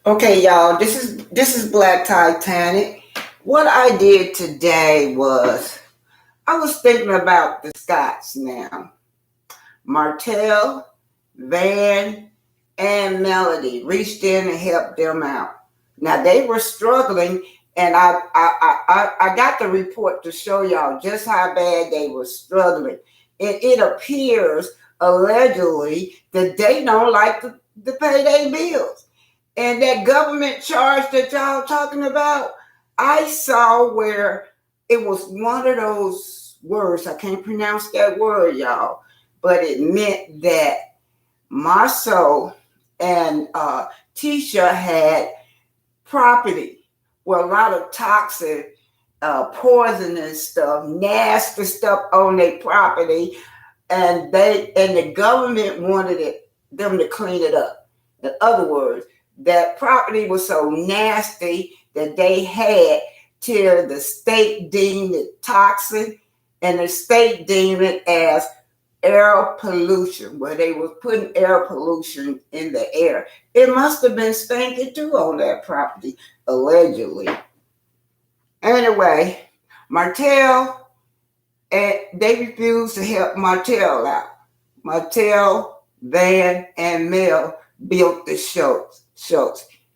Okay, y'all, this is Black Titanic. What I did today was I was thinking about the Scots now. Martell, Van, and Melody reached in and helped them out. Now they were struggling, and I got the report to show y'all just how bad they were struggling. And it appears allegedly that they don't like to pay their bills. And that government charge that y'all talking about, I saw where it was one of those words. I can't pronounce that word, y'all, but it meant that Marsau and Tisha had property with a lot of toxic, poisonous stuff, nasty stuff on their property, and the government wanted them to clean it up. In other words, that property was so nasty that they had till the state deemed it toxic, and the state deemed it as air pollution, where they were putting air pollution in the air. It must have been stinking too on that property, allegedly. Anyway, Martell, and they refused to help Martell out. Martell, Van, and Mel built the shows.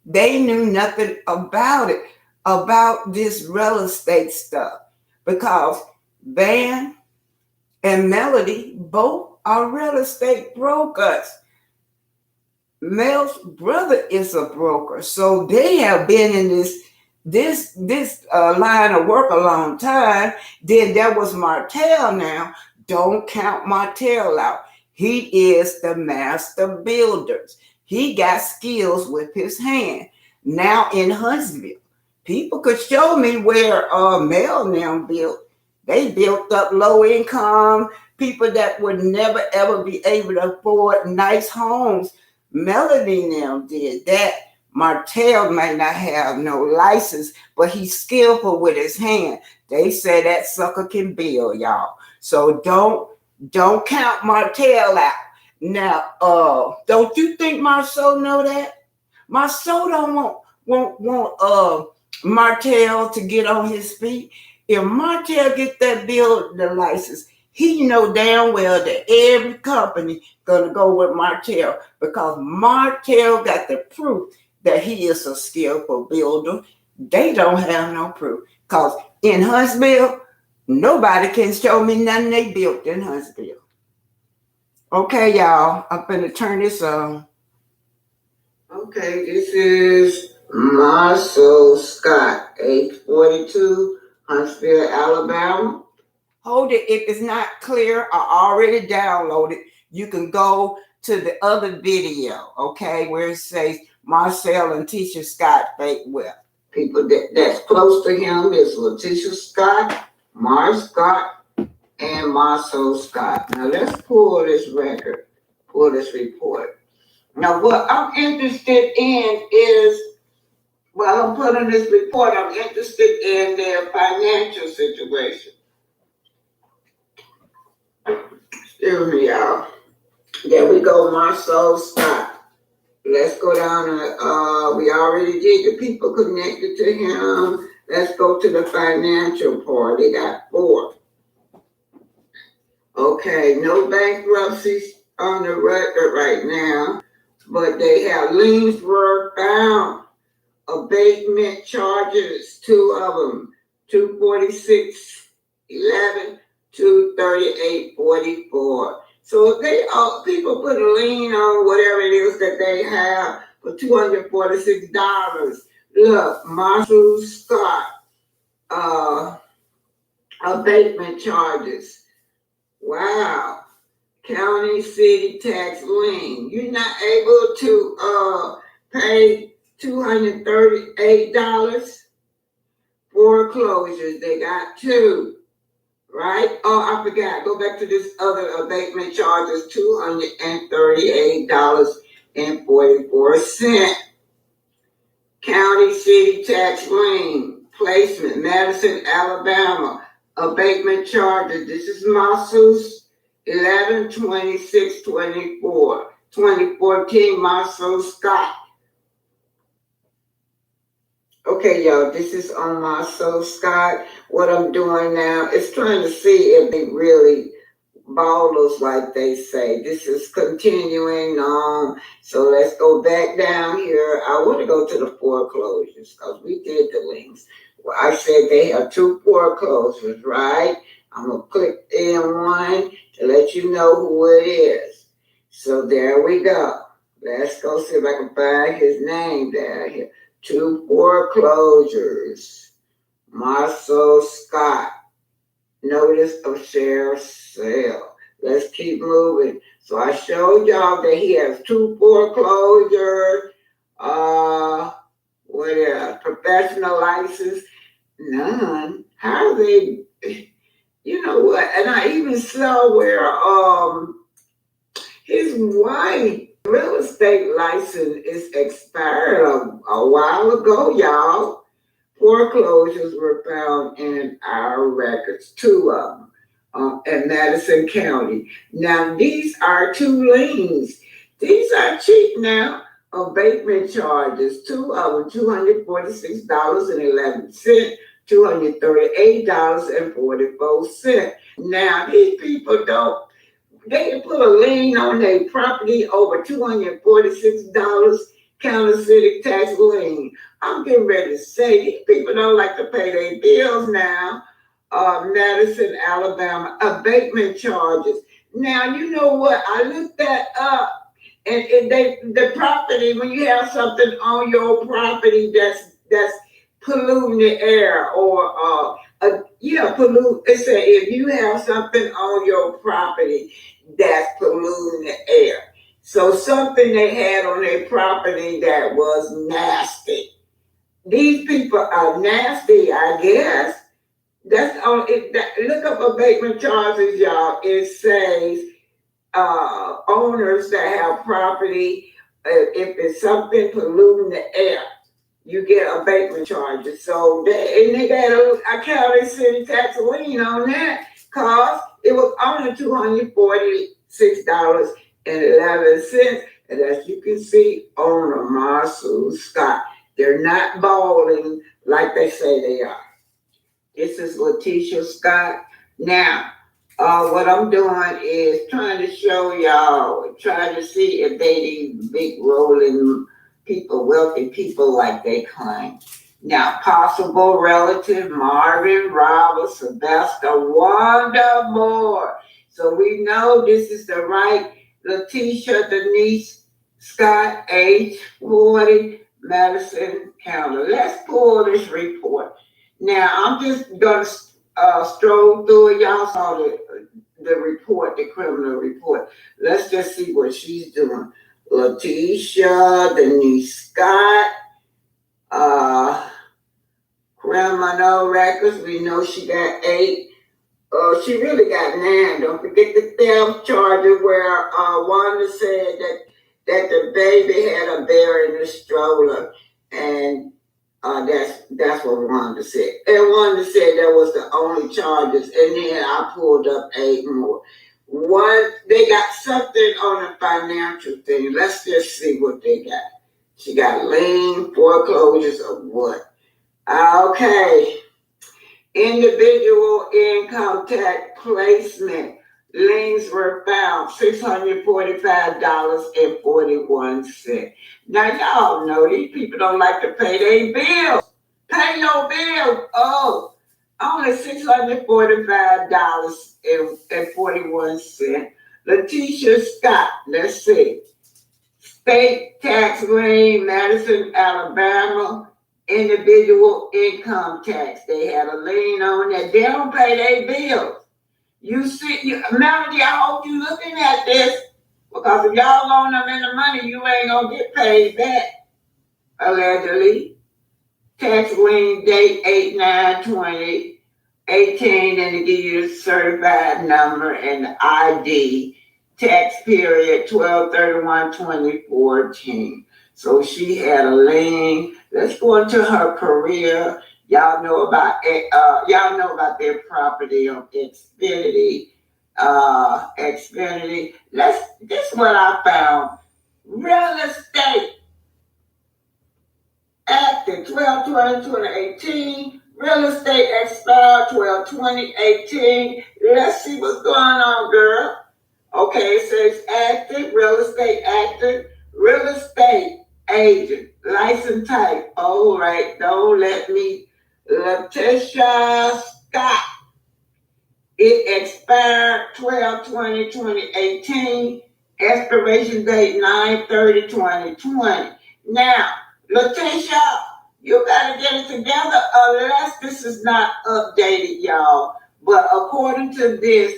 They knew nothing about it, about this real estate stuff, because Van and Melody both are real estate brokers. Mel's brother is a broker, so they have been in this line of work a long time. Then there was Martell. Now, don't count Martell out. He is the master builder. He got skills with his hand. Now in Huntsville, people could show me where Mel now built. They built up low income people that would never ever be able to afford nice homes. Melody now did that. Martell may not have no license, but he's skillful with his hand. They say that sucker can build, y'all. So don't count Martell out. Now, don't you think Marsau know that? Marsau don't want Martell to get on his feet. If Martell get that builder license, he know damn well that every company gonna go with Martell, because Martell got the proof that he is a skillful builder. They don't have no proof, because in Huntsville, nobody can show me nothing they built in Huntsville. Okay, y'all, I'm gonna turn this on. Okay, this is Marsau Scott, age 42, Huntsville, Alabama. Hold it. If it's not clear, I already downloaded. You can go to the other video, okay, where it says Marcel and Tisha Scott fake wealth. People that's close to him is Letitia Scott, Mars Scott, and Marsau Scott. Now let's pull this record, pull this report. Now what I'm interested in is, while I'm putting this report, I'm interested in their financial situation. Excuse me, y'all. There we go, Marsau Scott. Let's go down and we already did the people connected to him. Let's go to the financial part. They got 4. Okay, no bankruptcies on the record right now, but they have liens were found, abatement charges, 2 of them, 246.11, 238.44. So if they people put a lien on whatever it is that they have for $246. Look, Marsau Scott, abatement charges. Wow. County city tax lien. You're not able to pay $238. Foreclosures, they got 2. Right? Oh, I forgot. Go back to this other abatement charges, $238.44. County city tax lien placement, Madison, Alabama. Abatement charges. This is Marsau's 11/26/24. 2014, Marsau Scott. Okay, y'all, this is on Marsau, Scott. What I'm doing now is trying to see if they really ballers like they say. This is continuing on. So let's go back down here. I want to go to the foreclosures because we did the links. Well, I said they have two foreclosures, right? I'm going to click in one to let you know who it is. So there we go. Let's go see if I can find his name down here. Two foreclosures. Marsau Scott. Notice of share sale. Let's keep moving. So I showed y'all that he has two foreclosures. What else? Professional license? None. How are they? You know what? And I even saw where his wife real estate license is expired a while ago, y'all. Foreclosures were found in our records, two of them, in Madison County. Now, these are two liens. These are cheap now. Abatement charges, two of them, $246.11, $238.44. Now, these people don't, they can put a lien on their property over $246 counterfeit tax lien. I'm getting ready to say these people don't like to pay their bills now. Madison, Alabama, abatement charges. Now you know what? I looked that up, and the property, when you have something on your property that's polluting the air or pollute. It said if you have something on your property that's polluting the air. So something they had on their property that was nasty. These people are nasty, I guess. That's on it. Look up abatement charges, y'all. It says owners that have property, if it's something polluting the air, you get abatement charges. So they got a county city tax lien on that because it was only $246.11. And as you can see, owner Marsau Scott, they're not balling like they say they are. This is Letitia Scott. Now, what I'm doing is trying to show y'all, trying to see if they these big rolling people, wealthy people like they claim. Now, possible relative Marvin, Robert, Sylvester, Wanda Moore. So we know this is the right Letitia Denise Scott, age 40, Madison County. Let's pull this report. Now, I'm just going to stroll through it. Y'all saw the report, the criminal report. Let's just see what she's doing. Letitia Denise Scott, criminal records. We know she got 8. She really got 9. Don't forget the theft charges where Wanda said that the baby had a bear in the stroller, and that's what Wanda said. And Wanda said that was the only charges, and then I pulled up 8 more. One, they got something on a financial thing. Let's just see what they got. She got lien foreclosures of what? Okay. Individual income tax placement. Liens were found $645.41. Now y'all know these people don't like to pay their bills. Pay your bills. Oh, only $645.41. Letitia Scott, let's see. State tax lien, Madison, Alabama. Individual income tax. They had a lien on that. They don't pay their bills. Melody, I hope you looking at this, because if y'all loan them in the money, you ain't gonna get paid back. Allegedly. Tax lien date 8/9/2018, and to give you the certified number and the ID. Tax period 12/31/2014. So she had a lien. Let's go into her career. Y'all know about their property on Xfinity. Xfinity. This is what I found. Real estate at the 12/20/2018. Real estate expired 12/20/18. Let's see what's going on, girl. Okay, it says active, real estate active, real estate agent, license type. All right, don't let me. Tisha Scott. It expired 12/20/2018. Expiration date 9/30/2020. Now, Letitia, you gotta get it together unless this is not updated, y'all. But according to this,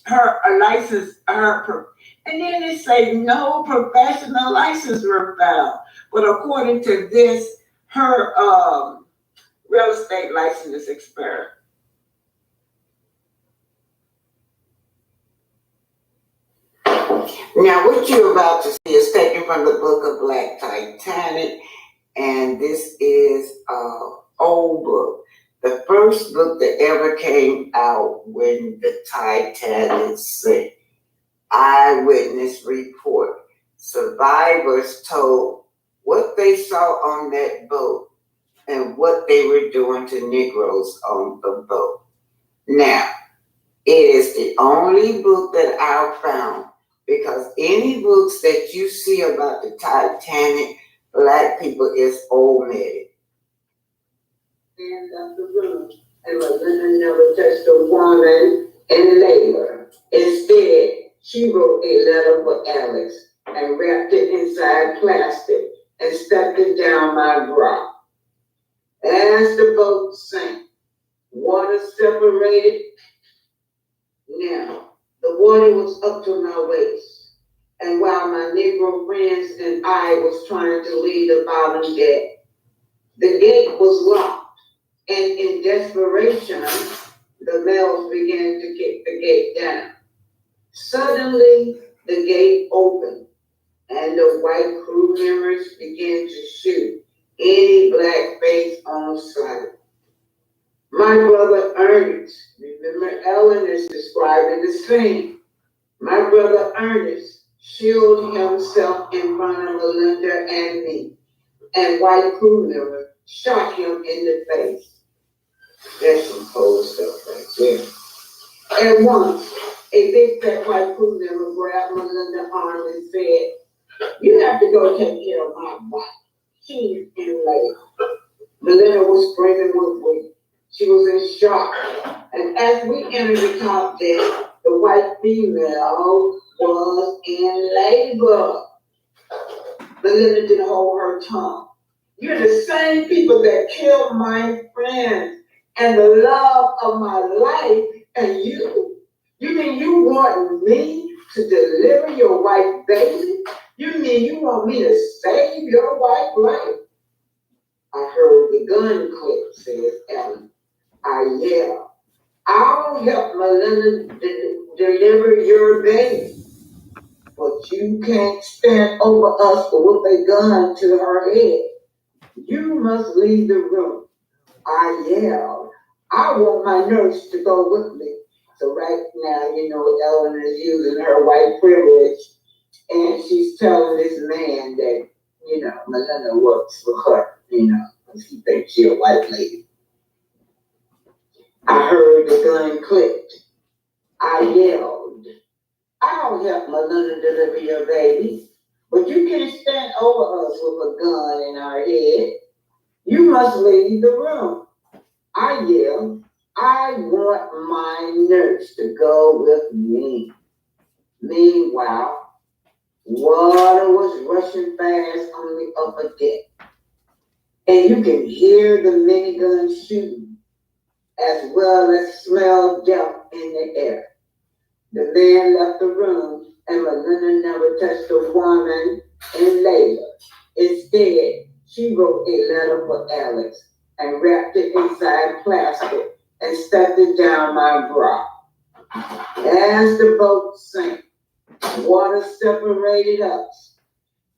her license, and then it say no professional license were found. But according to this, her real estate license is expired. Now, what you're about to see is taken from the book of Black Titanic, and this is an old book. The first book that ever came out when the Titanic sank. Eyewitness report. Survivors told what they saw on that boat and what they were doing to Negroes on the boat. Now, it is the only book that I found, because any books that you see about the Titanic, black people is omitted. And left the room, and Melinda never touched a woman in labor. Instead, she wrote a letter for Alex and wrapped it inside plastic and stuck it down my bra. As the boat sank, water separated. Now, the water was up to my waist, and while my Negro friends and I was trying to leave the bottom deck, the gate was locked, and in desperation, the males began to kick the gate down. Suddenly, the gate opened, and the white crew members began to shoot any black face on sight. My brother Ernest, remember Ellen is describing the scene. My brother Ernest shielded himself in front of Melinda and me, and white crew member shot him in the face. That's some cold stuff right there. At once, a big fat white crew member grabbed Melinda's arm and said, "You have to go take care of my wife. She's in labor." Melinda was screaming with grief. She was in shock. And as we entered the top deck, the white female was in labor. Melinda didn't hold her tongue. "You're the same people that killed my friends and the love of my life, and you mean you want me to deliver your white baby? You mean you want me to save your white life?" I heard the gun click, says Ellen. I yelled, "I'll help Melinda deliver your baby, but you can't stand over us with a gun to her head. You must leave the room." I yelled, "I want my nurse to go with me." So right now, Ellen is using her white privilege, and she's telling this man that, Melinda works for her, because he thinks she's a white lady. I heard the gun clicked. I yelled, "I'll help Melinda deliver your baby, but you can't stand over us with a gun in our head. You must leave the room." I yelled, "I want my nurse to go with me." Meanwhile, water was rushing fast on the upper deck, and you can hear the minigun shooting, as well as smell death in the air. The man left the room, and Melinda never touched a woman in labor. Instead, she wrote a letter for Alex and wrapped it inside plastic and stuck it down my bra. As the boat sank, water separated us.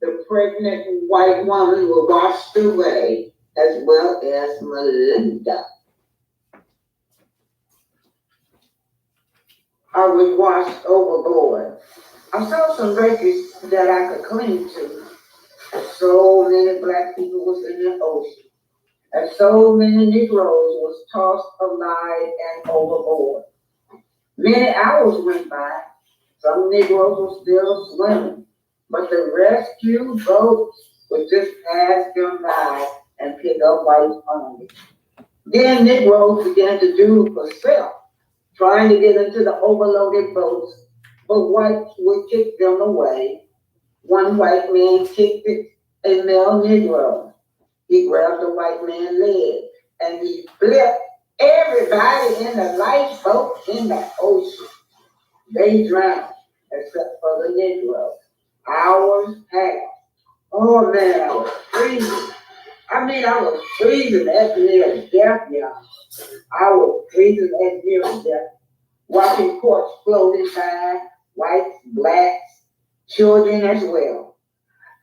The pregnant white woman was washed away, as well as Melinda. I was washed overboard. I saw some wreckage that I could cling to. So many black people was in the ocean. as so many Negroes was tossed alive and overboard. Many hours went by. Some Negroes were still swimming, but the rescue boats would just pass them by and pick up whites only. Then Negroes began to do for self, trying to get into the overloaded boats, but whites would kick them away. One white man kicked a male Negro. He grabbed the white man's leg and he flipped everybody in the lifeboat in the ocean. They drowned, except for the Negro. Hours passed. Oh man, I was freezing. I was freezing at near death, y'all. I was freezing at near death. Watching corpse floating by, whites, blacks, children as well.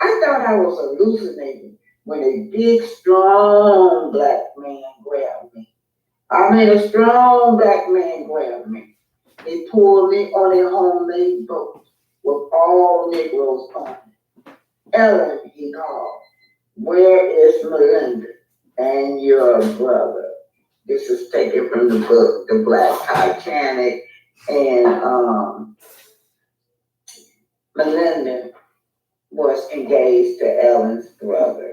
I thought I was hallucinating when a big, strong black man grabbed me. A strong black man grabbed me. He pulled me on a homemade boat with all Negroes on it. Ellen, he called, where is Melinda and your brother? This is taken from the book, The Black Titanic, and Melinda was engaged to Ellen's brother.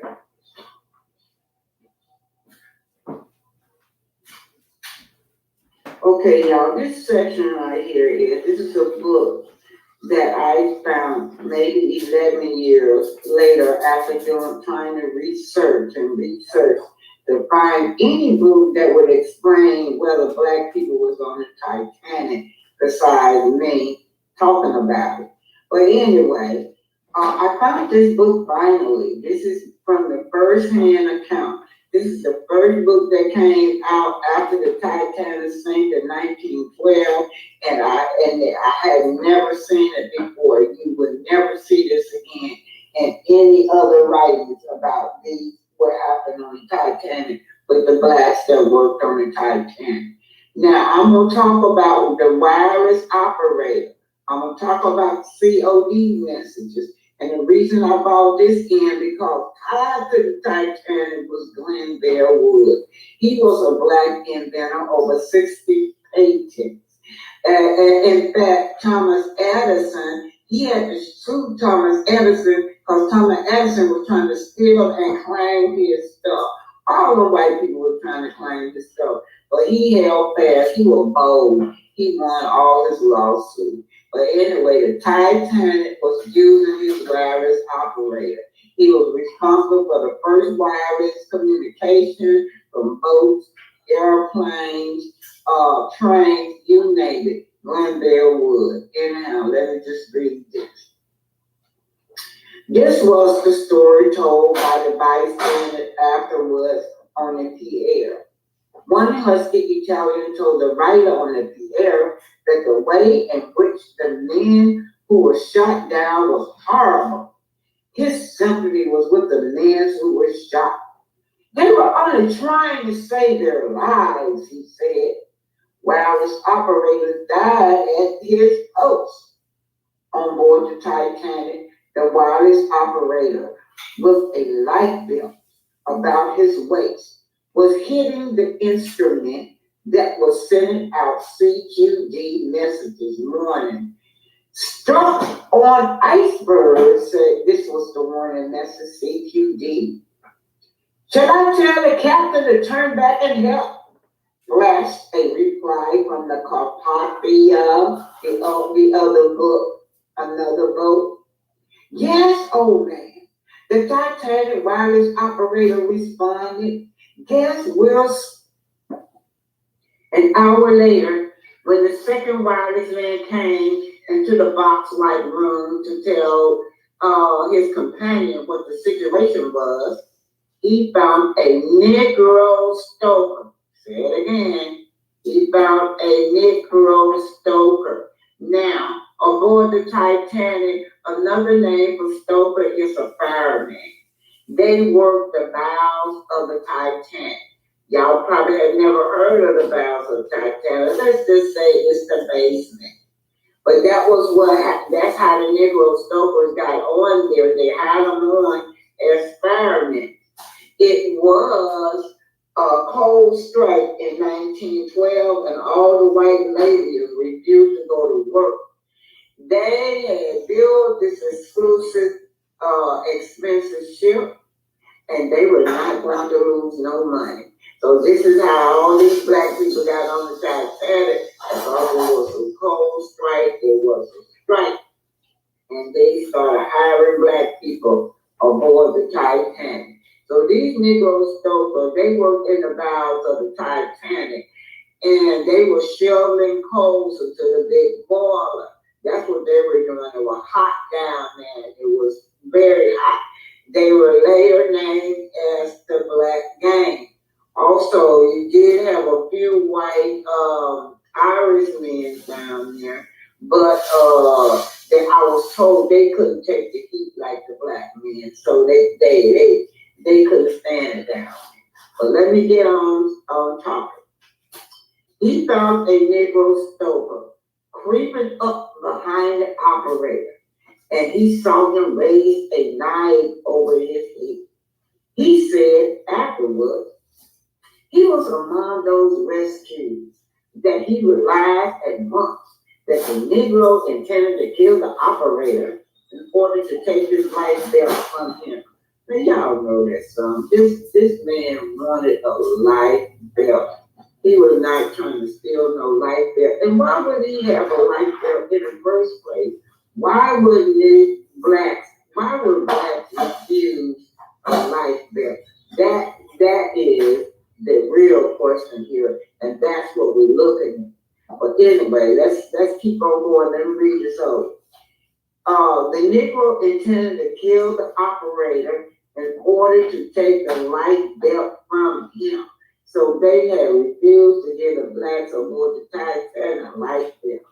Okay, y'all, this section right here this is a book that I found maybe 11 years later after trying to research to find any book that would explain whether black people was on the Titanic besides me talking about it. But anyway, I found this book finally. This is from the first-hand account. This is the first book that came out after the Titanic sank in 1912, and I had never seen it before. You would never see this again in any other writings about what happened on the Titanic with the blacks that worked on the Titanic. Now, I'm going to talk about the wireless operator. I'm going to talk about COD messages. And the reason I brought this in because tied to the Titanic was Glenn Wood. He was a black inventor, over 60 patents. In fact, Thomas Edison, he had to sue Thomas Edison because Thomas Edison was trying to steal and claim his stuff. All the white people were trying to claim his stuff, but he held fast. He was bold. He won all his lawsuits. But anyway, the Titanic was using his wireless operator. He was responsible for the first wireless communication from boats, airplanes, trains, you name it. Glenville Wood. Anyhow, let me just read this. This was the story told by the bystander afterwards on the Pierre. One husky Italian told the writer on the Pierre that the way in which the men who were shot down was horrible. His sympathy was with the men who were shot. They were only trying to save their lives, he said. Wireless operators died at his post. On board the Titanic, the wireless operator with a light belt about his waist was hitting the instrument that was sending out CQD messages morning. Stuck on icebergs, said this was the warning message, CQD. Should I tell the captain to turn back and help? Flashed a reply from the Carpathia, the other book, another boat. Yes, old man. The Titanic wireless operator responded. Guess we'll. An hour later, when the second wireless man came into the box-like room to tell his companion what the situation was, he found a Negro stoker. Say it again. He found a Negro stoker. Now, aboard the Titanic, another name for stoker is a fireman. They work the bows of the Titanic. Y'all probably have never heard of the bows of the Titanic. Let's just say it's the basement. But that's how the Negro stokers got on there. They had them on as firemen. It was strike in 1912, and all the white ladies refused to go to work. They had built this exclusive, expensive ship, and they were not going to lose no money. So this is how all these black people got on the Titanic, because there was a cold strike, there was a strike, and they started hiring black people aboard the Titanic. So these Negro stokers, they worked in the bows of the Titanic, and they were shoveling coals into the big boiler. That's what they were doing. It was hot down there. It was very hot. They were later named as the Black Gang. Also, you did have a few white Irish men down there, but I was told they couldn't take the heat like the black men, so they couldn't stand it down. But let me get on topic. He found a Negro stoker creeping up behind the operator, and he saw him raise a knife over his head. He said afterwards, he was among those rescues that he realized at once that the Negro intended to kill the operator in order to take his life belt from him. Now y'all know that song. This man wanted a life belt. He was not trying to steal no life belt. And why would he have a life belt in the first place? Why would blacks refuse a life belt? That is the real question here, and that's what we're looking at. But anyway, let's keep on going. Let me read this over. The Negro intended to kill the operator in order to take the life belt from him. So they had refused to give the blacks aboard the Titanic a life belt.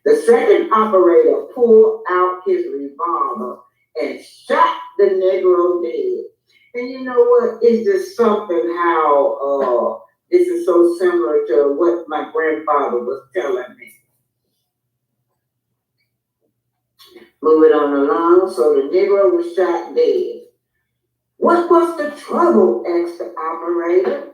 The second operator pulled out his revolver and shot the Negro dead. And you know what? It's just something how this is so similar to what my grandfather was telling me. Moving on along, so the Negro was shot dead. What was the trouble? Asked the operator.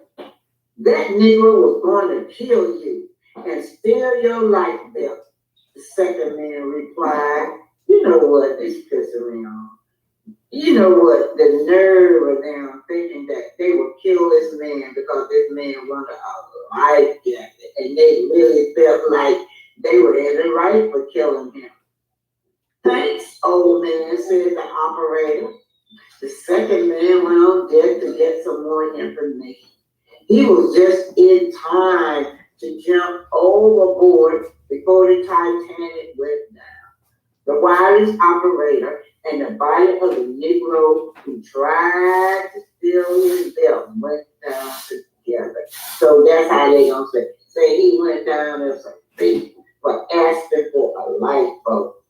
That Negro was going to kill you and steal your life belt. The second man replied, you know what? It's pissing me off. You know what? The nerve of them thinking that they would kill this man because this man wanted a life jacket, and they really felt like they were in the right for killing him. Thanks, old man, said the operator. The second man went on deck to get some more information. He was just in time to jump overboard before the Titanic went down. The wireless operator and the body of the Negro who tried to steal his belt went down together. So that's how they gonna say he went down as a thief for asking for a lifeboat.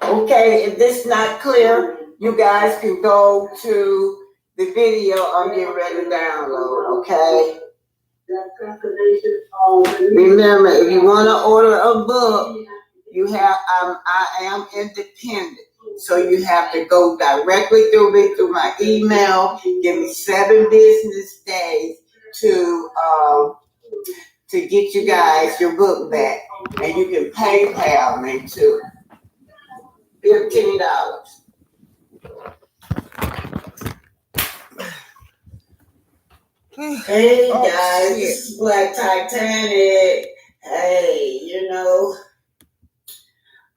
Okay, if this is not clear, you guys can go to the video I'm getting ready to download, okay? Remember, if you want to order a book, you have I am independent, so you have to go directly through me through my email. Give me 7 business days to get you guys your book back, and you can PayPal me too. $15. Hey guys, this is Black Titanic. Hey,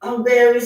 I'm very